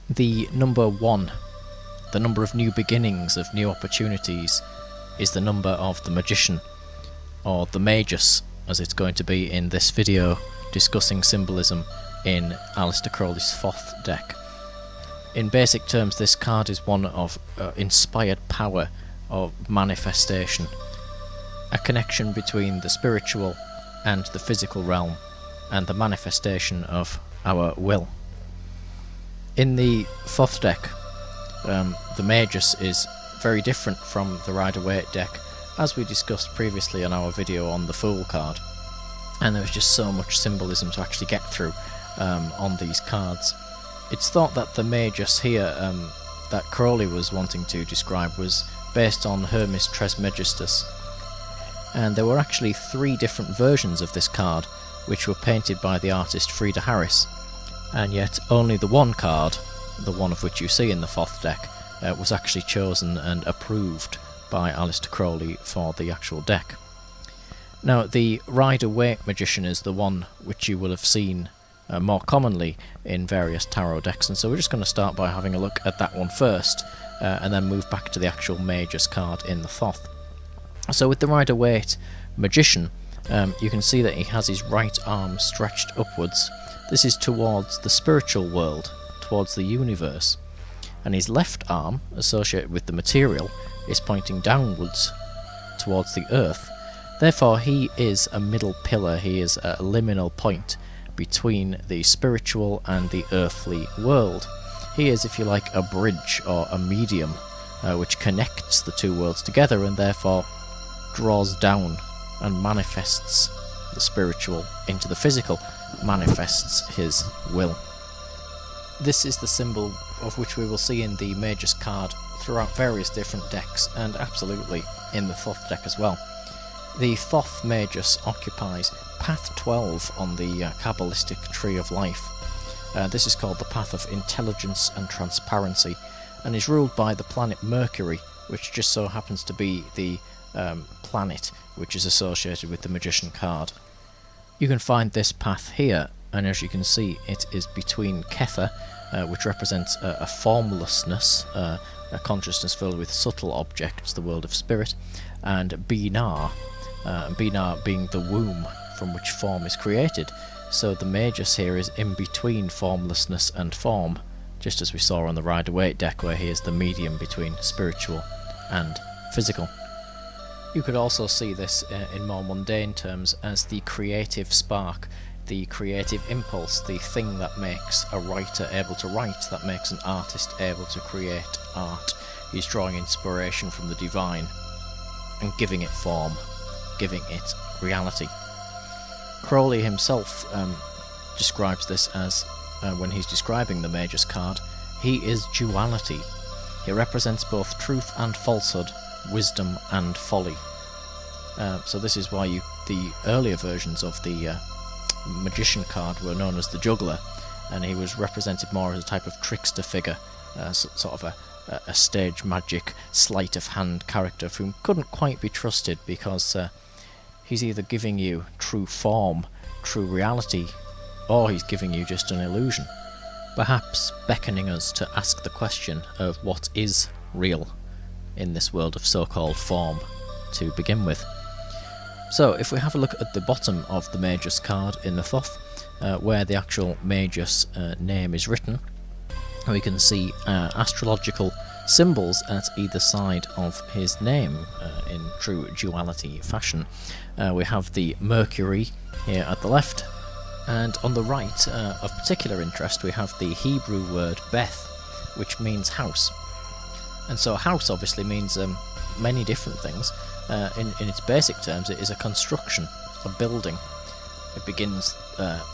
The number 1, the number of new beginnings, of new opportunities, is the number of the Magician, or the Magus, as it's going to be in this video discussing symbolism in Aleister Crowley's Thoth deck. In basic terms, this card is one of inspired power, or manifestation, a connection between the spiritual and the physical realm, and the manifestation of our will. In the Thoth deck, the Magus is very different from the Rider-Waite deck, as we discussed previously in our video on the Fool card, and there was just so much symbolism to actually get through on these cards. It's thought that the Magus here that Crowley was wanting to describe was based on Hermes Trismegistus, and there were actually 3 different versions of this card which were painted by the artist Frieda Harris, and yet only the one card, the one of which you see in the Thoth deck, was actually chosen and approved by Aleister Crowley for the actual deck. Now, the Rider-Waite Magician is the one which you will have seen more commonly in various tarot decks, and so we're just going to start by having a look at that one first, and then move back to the actual Magus card in the Thoth. So with the Rider-Waite Magician, you can see that he has his right arm stretched upwards. This is towards the spiritual world, towards the universe, and his left arm, associated with the material, is pointing downwards towards the earth. Therefore he is a middle pillar, he is a liminal point between the spiritual and the earthly world. He is, if you like, a bridge or a medium which connects the two worlds together, and therefore draws down and manifests the spiritual into the physical, manifests his will. This is the symbol of which we will see in the Magus card throughout various different decks, and absolutely in the Thoth deck as well. The Thoth Magus occupies Path 12 on the Kabbalistic Tree of Life. This is called the Path of Intelligence and Transparency, and is ruled by the planet Mercury, which just so happens to be the planet which is associated with the Magician card. You can find this path here, and as you can see, it is between Kether, which represents a formlessness, a consciousness filled with subtle objects, the world of spirit, and Binar, Binar being the womb from which form is created. So the Magus here is in between formlessness and form, just as we saw on the Rider-Waite deck, where he is the medium between spiritual and physical. You could also see this in more mundane terms as the creative spark, the creative impulse, the thing that makes a writer able to write, that makes an artist able to create art. He's drawing inspiration from the divine and giving it form, giving it reality. Crowley himself describes this as, when he's describing the Magus card, he is duality. He represents both truth and falsehood, wisdom and folly. So this is why the earlier versions of the Magician card were known as the Juggler, and he was represented more as a type of trickster figure, sort of a stage magic, sleight of hand character whom couldn't quite be trusted, because he's either giving you true form, true reality, or he's giving you just an illusion, perhaps beckoning us to ask the question of what is real in this world of so-called form to begin with. So if we have a look at the bottom of the Magus card in the Thoth, where the actual Magus name is written, we can see astrological symbols at either side of his name in true duality fashion. We have the Mercury here at the left, and on the right, of particular interest, we have the Hebrew word Beth, which means house. And so house obviously means many different things. In its basic terms, it is a construction, a building. It begins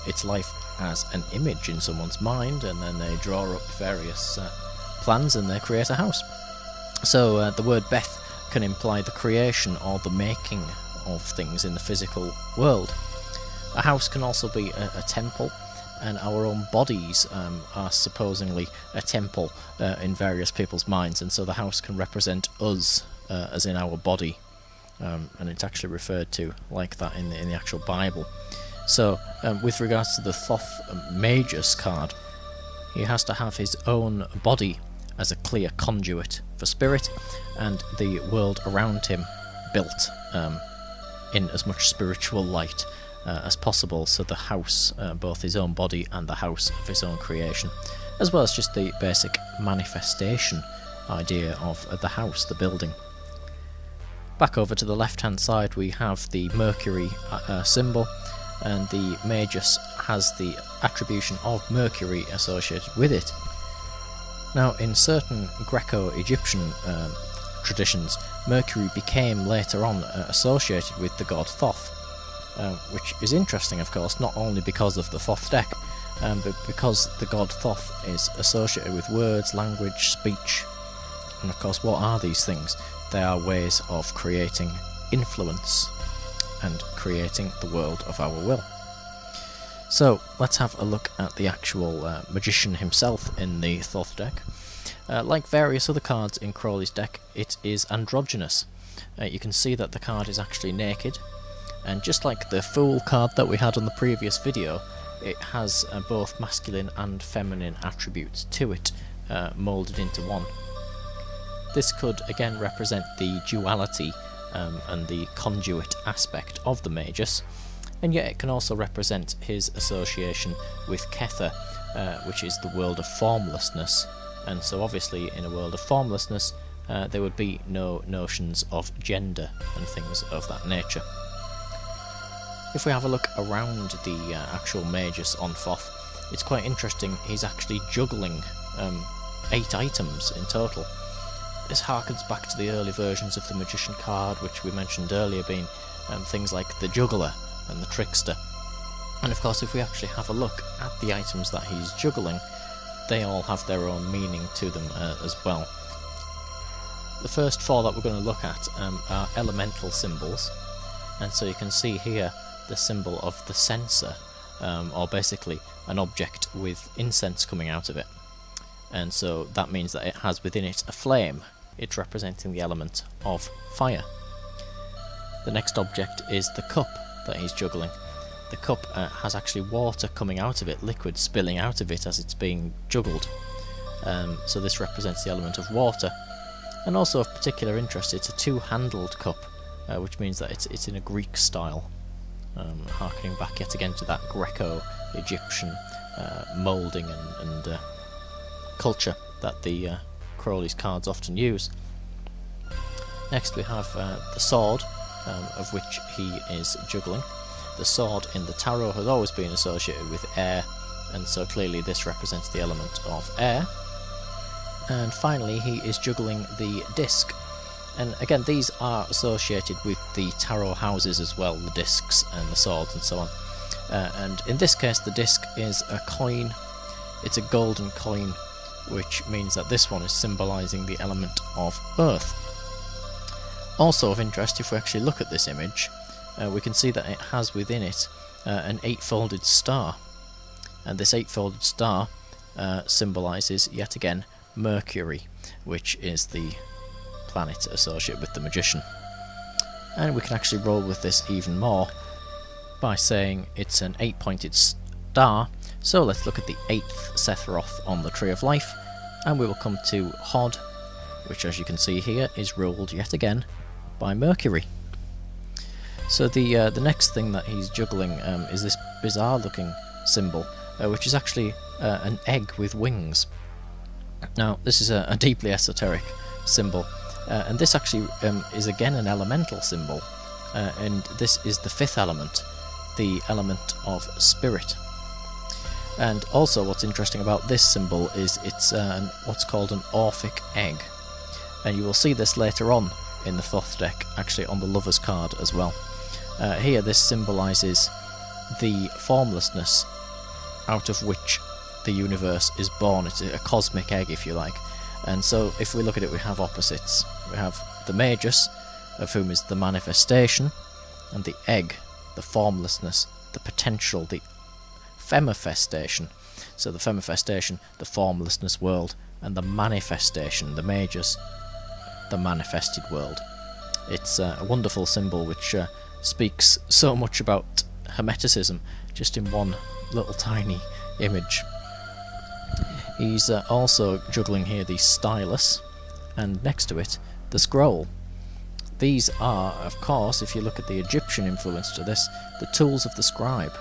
its life as an image in someone's mind, and then they draw up various plans and they create a house. So the word Beth can imply the creation or the making of things in the physical world. A house can also be a temple, and our own bodies are supposedly a temple in various people's minds, and so the house can represent us, as in our body. And it's actually referred to like that in the actual Bible. So with regards to the Thoth Magus card, he has to have his own body as a clear conduit for spirit, and the world around him built in as much spiritual light as possible, so the house, both his own body and the house of his own creation, as well as just the basic manifestation idea of the house, the building. Back over to the left hand side we have the Mercury symbol, and the Magus has the attribution of Mercury associated with it. Now, in certain Greco-Egyptian traditions, Mercury became later on associated with the god Thoth, which is interesting, of course, not only because of the Thoth deck, but because the god Thoth is associated with words, language, speech. And of course, what are these things? They are ways of creating influence and creating the world of our will. So let's have a look at the actual magician himself in the Thoth deck. Like various other cards in Crowley's deck, it is androgynous. You can see that the card is actually naked, and just like the Fool card that we had on the previous video, it has both masculine and feminine attributes to it, moulded into one. This could again represent the duality and the conduit aspect of the Magus, and yet it can also represent his association with Kether, which is the world of formlessness, and so obviously in a world of formlessness there would be no notions of gender and things of that nature. If we have a look around the actual Magus on Thoth, it's quite interesting. He's actually juggling 8 items in total. This harkens back to the early versions of the Magician card, which we mentioned earlier, being things like the Juggler and the Trickster. And of course, if we actually have a look at the items that he's juggling, they all have their own meaning to them as well. The first 4 that we're going to look at are elemental symbols, and so you can see here the symbol of the censer, or basically an object with incense coming out of it. And so that means that it has within it a flame. It's representing the element of fire. The next object is the cup that he's juggling. The cup has actually water coming out of it, liquid spilling out of it as it's being juggled. So this represents the element of water. And also of particular interest, it's a 2-handled cup, which means that it's in a Greek style, harkening back yet again to that Greco-Egyptian moulding and culture that the Crowley's cards often use. Next we have the sword, of which he is juggling. The sword in the tarot has always been associated with air, and so clearly this represents the element of air. And finally he is juggling the disc, and again these are associated with the tarot houses as well, the discs and the swords and so on. And in this case the disc is a coin. It's a golden coin, which means that this one is symbolising the element of earth. Also of interest, if we actually look at this image, we can see that it has within it an 8-folded star, and this 8-folded star symbolises yet again Mercury, which is the planet associated with the Magician. And we can actually roll with this even more by saying it's an 8-pointed star. So let's look at the 8th Sephiroth on the Tree of Life, and we will come to Hod, which as you can see here is ruled yet again by Mercury. So the next thing that he's juggling is this bizarre looking symbol, which is actually an egg with wings. Now this is a deeply esoteric symbol, and this actually is again an elemental symbol, and this is the 5th element, the element of spirit. And also what's interesting about this symbol is it's what's called an Orphic egg, and you will see this later on in the Thoth deck, actually on the Lover's card as well. Here this symbolises the formlessness out of which the universe is born. It's a cosmic egg, if you like. And so if we look at it, we have opposites. We have the Magus, of whom is the manifestation, and the egg, the formlessness, the potential, the femifestation. So the femifestation, the formlessness world, and the manifestation, the Magus, the manifested world. It's a wonderful symbol which speaks so much about Hermeticism just in one little tiny image. He's also juggling here the stylus, and next to it, the scroll. These are, of course, if you look at the Egyptian influence to this, the tools of the scribe.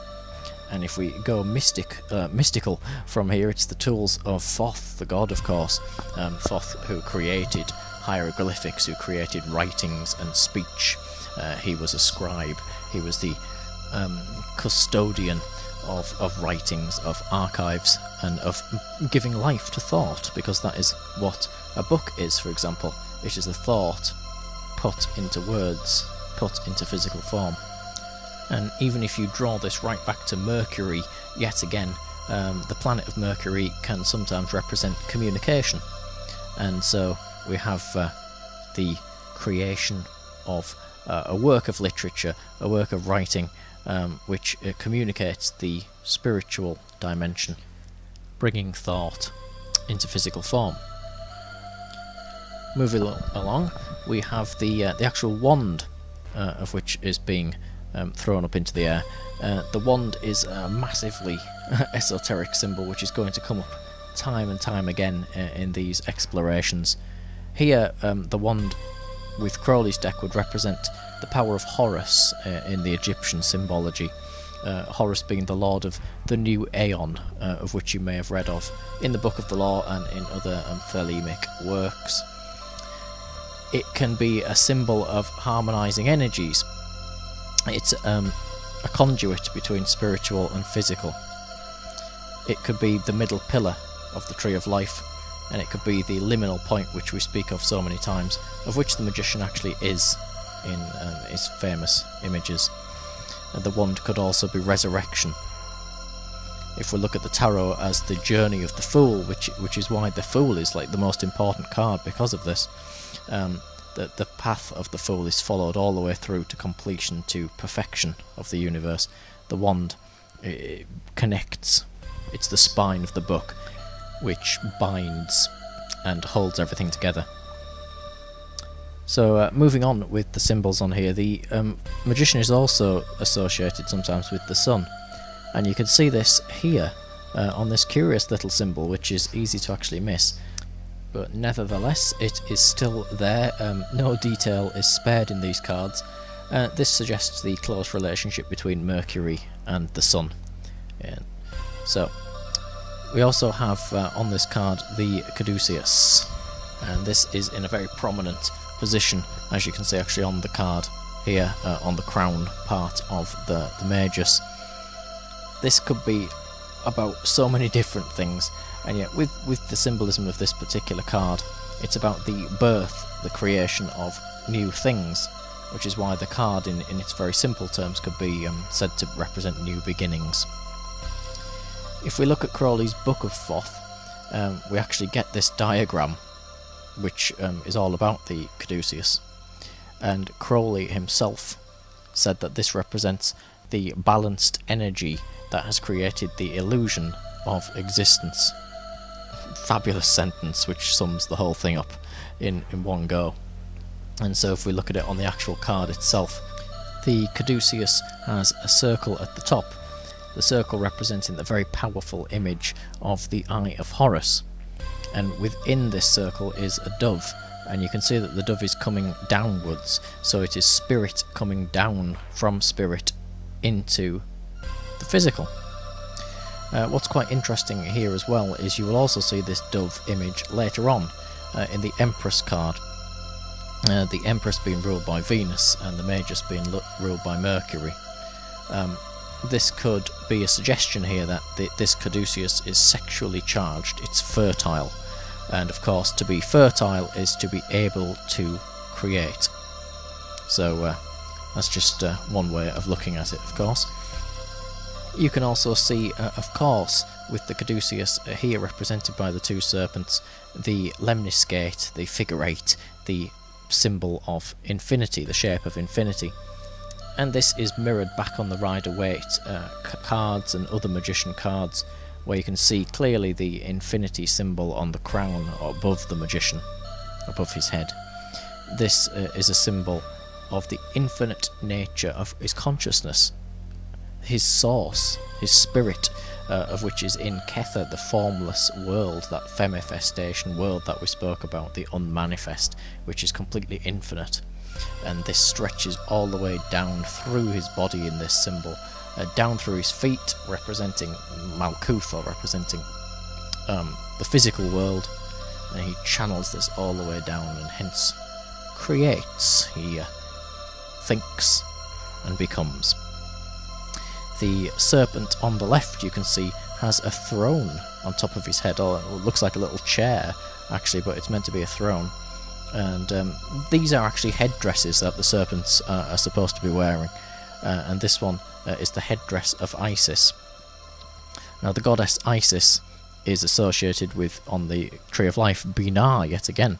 And if we go mystical from here, it's the tools of Thoth, the god, of course. Thoth, who created hieroglyphics, who created writings and speech. He was a scribe. He was the custodian of writings, of archives, and of giving life to thought, because that is what a book is, for example. It is a thought put into words, put into physical form. And even if you draw this right back to Mercury, yet again, the planet of Mercury can sometimes represent communication. And so we have the creation of a work of literature, a work of writing, which communicates the spiritual dimension, bringing thought into physical form. Moving along, we have the actual wand, of which is being thrown up into the air. The wand is a massively esoteric symbol which is going to come up time and time again in these explorations. Here, the wand with Crowley's deck would represent the power of Horus in the Egyptian symbology. Horus being the lord of the new Aeon, of which you may have read of in the Book of the Law and in other Thelemic works. It can be a symbol of harmonizing energies. It's a conduit between spiritual and physical. It could be the middle pillar of the Tree of Life, and it could be the liminal point which we speak of so many times, of which the magician actually is in his famous images. And the wand could also be resurrection. If we look at the tarot as the journey of the fool, which is why the fool is like the most important card because of this, the path of the fool is followed all the way through to completion, to perfection of the universe. The wand connects. It's the spine of the book, which binds and holds everything together. So moving on with the symbols on here, the magician is also associated sometimes with the sun, and you can see this here on this curious little symbol, which is easy to actually miss, but nevertheless it is still there. No detail is spared in these cards. This suggests the close relationship between Mercury and the sun. So we also have on this card the caduceus, and this is in a very prominent position, as you can see actually on the card here, on the crown part of the magus. This could be about so many different things, and yet with the symbolism of this particular card, it's about the birth, the creation of new things, which is why the card in its very simple terms could be said to represent new beginnings. If we look at Crowley's Book of Thoth, we actually get this diagram, which is all about the caduceus, and Crowley himself said that this represents the balanced energy that has created the illusion of existence. Fabulous sentence which sums the whole thing up in one go. And so if we look at it on the actual card itself, the caduceus has a circle at the top, the circle representing the very powerful image of the Eye of Horus. And within this circle is a dove, and you can see that the dove is coming downwards, so it is spirit coming down from spirit into the physical. What's quite interesting here as well is you will also see this dove image later on in the Empress card. The Empress being ruled by Venus and the Magus being ruled by Mercury. This could be a suggestion here that this caduceus is sexually charged, it's fertile. And of course, to be fertile is to be able to create. So that's just one way of looking at it, of course. You can also see, of course, with the caduceus here represented by the two serpents, the lemniscate, the figure 8, the symbol of infinity, the shape of infinity. And this is mirrored back on the Rider-Waite cards and other magician cards, where you can see clearly the infinity symbol on the crown above the magician, above his head. This is a symbol of the infinite nature of his consciousness. his source, his spirit, of which is in Kether, the formless world, that femifestation world that we spoke about, the unmanifest, which is completely infinite. And this stretches all the way down through his body in this symbol, down through his feet, representing Malkuth, or representing the physical world, and he channels this all the way down, and hence creates, he thinks and becomes. The serpent on the left, you can see, has a throne on top of his head, or it looks like a little chair actually, but it's meant to be a throne. And these are actually headdresses that the serpents are supposed to be wearing, and this one is the headdress of Isis. Now the goddess Isis is associated with, on the Tree of Life, Binah yet again.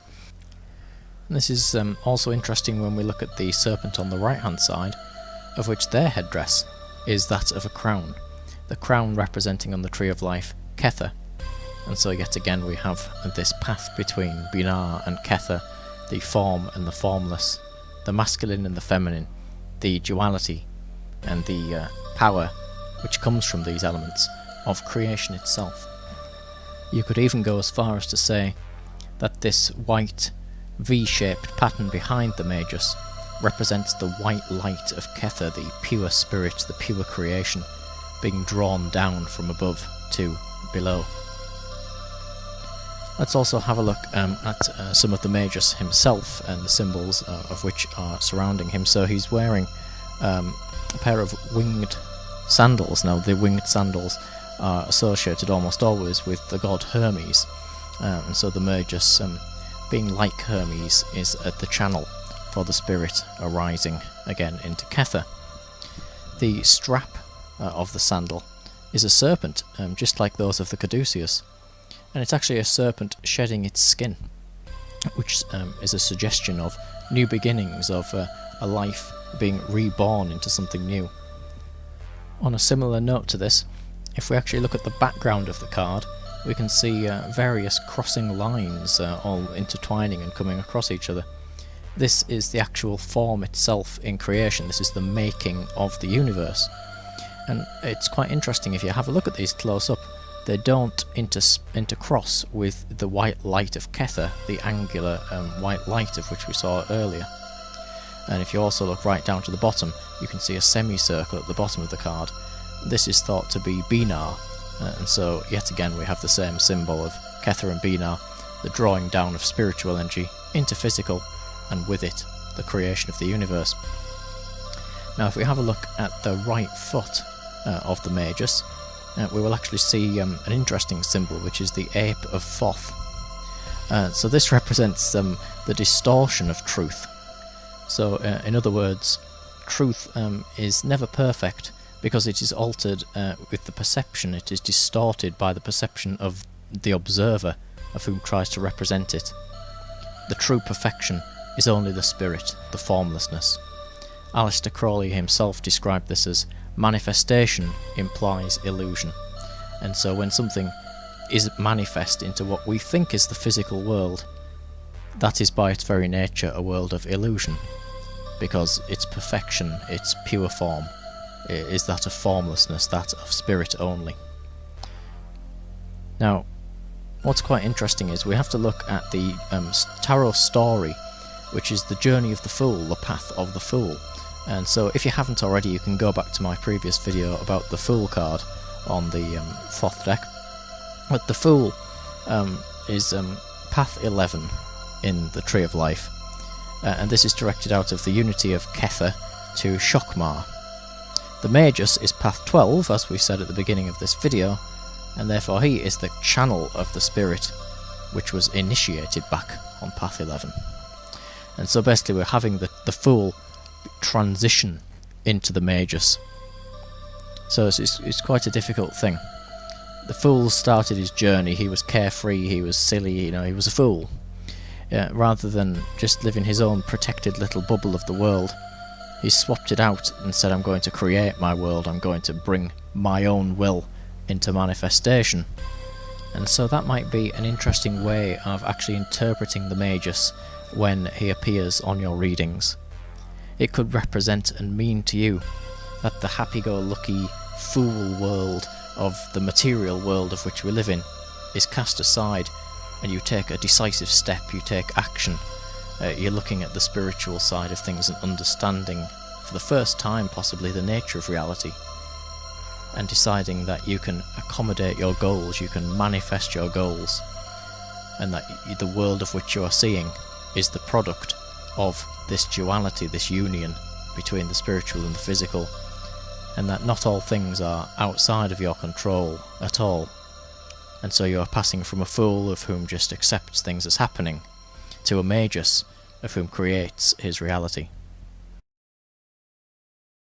And this is also interesting when we look at the serpent on the right hand side, of which their headdress is that of a crown, the crown representing on the Tree of Life Kether. And so yet again we have this path between Binah and Kether, the form and the formless, the masculine and the feminine, the duality and the power which comes from these elements of creation itself. You could even go as far as to say that this white V-shaped pattern behind the Magus represents the white light of Kether, the pure spirit, the pure creation, being drawn down from above to below. Let's also have a look at some of the Magus himself and the symbols of which are surrounding him. So he's wearing a pair of winged sandals. Now the winged sandals are associated almost always with the god Hermes, and so the Magus, being like Hermes, is at the channel for the spirit arising again into Kether. The strap of the sandal is a serpent, just like those of the caduceus, and it's actually a serpent shedding its skin, which is a suggestion of new beginnings, of a life being reborn into something new. On a similar note to this, if we actually look at the background of the card, we can see various crossing lines all intertwining and coming across each other. This is the actual form itself in creation. This is the making of the universe. And it's quite interesting if you have a look at these close up. They don't intercross with the white light of Kether, the angular white light of which we saw earlier. And if you also look right down to the bottom, you can see a semicircle at the bottom of the card. This is thought to be Binah, and so yet again we have the same symbol of Kether and Binah, the drawing down of spiritual energy into physical, and with it the creation of the universe. Now if we have a look at the right foot of the Magus, we will actually see an interesting symbol, which is the ape of Thoth. So this represents the distortion of truth. So in other words, truth is never perfect, because it is altered with the perception. It is distorted by the perception of the observer, of whom tries to represent it. The true perfection is only the spirit, the formlessness. Aleister Crowley himself described this as manifestation implies illusion. And so when something is manifest into what we think is the physical world, that is by its very nature a world of illusion, because its perfection, its pure form, is that of formlessness, that of spirit only. Now, what's quite interesting is we have to look at the tarot story, which is the journey of the fool, the path of the fool. And so if you haven't already, you can go back to my previous video about the Fool card on the Thoth deck. But the Fool is path 11 in the Tree of Life, and this is directed out of the unity of Kether to Shokmar. The Magus is path 12, as we said at the beginning of this video, and therefore he is the channel of the spirit, which was initiated back on path 11. And so basically we're having the Fool transition into the Magus. So it's quite a difficult thing. The Fool started his journey, he was carefree, he was silly, he was a fool. Rather than just live in his own protected little bubble of the world, he swapped it out and said, I'm going to create my world, I'm going to bring my own will into manifestation. And so that might be an interesting way of actually interpreting the Magus when he appears on your readings. It could represent and mean to you that the happy-go-lucky fool world of the material world of which we live in is cast aside, and you take a decisive step, you take action. You're looking at the spiritual side of things and understanding, for the first time possibly, the nature of reality, and deciding that you can accommodate your goals, you can manifest your goals, and that the world of which you are seeing is the product of this duality, this union between the spiritual and the physical, and that not all things are outside of your control at all. And so you are passing from a fool of whom just accepts things as happening to a magus of whom creates his reality.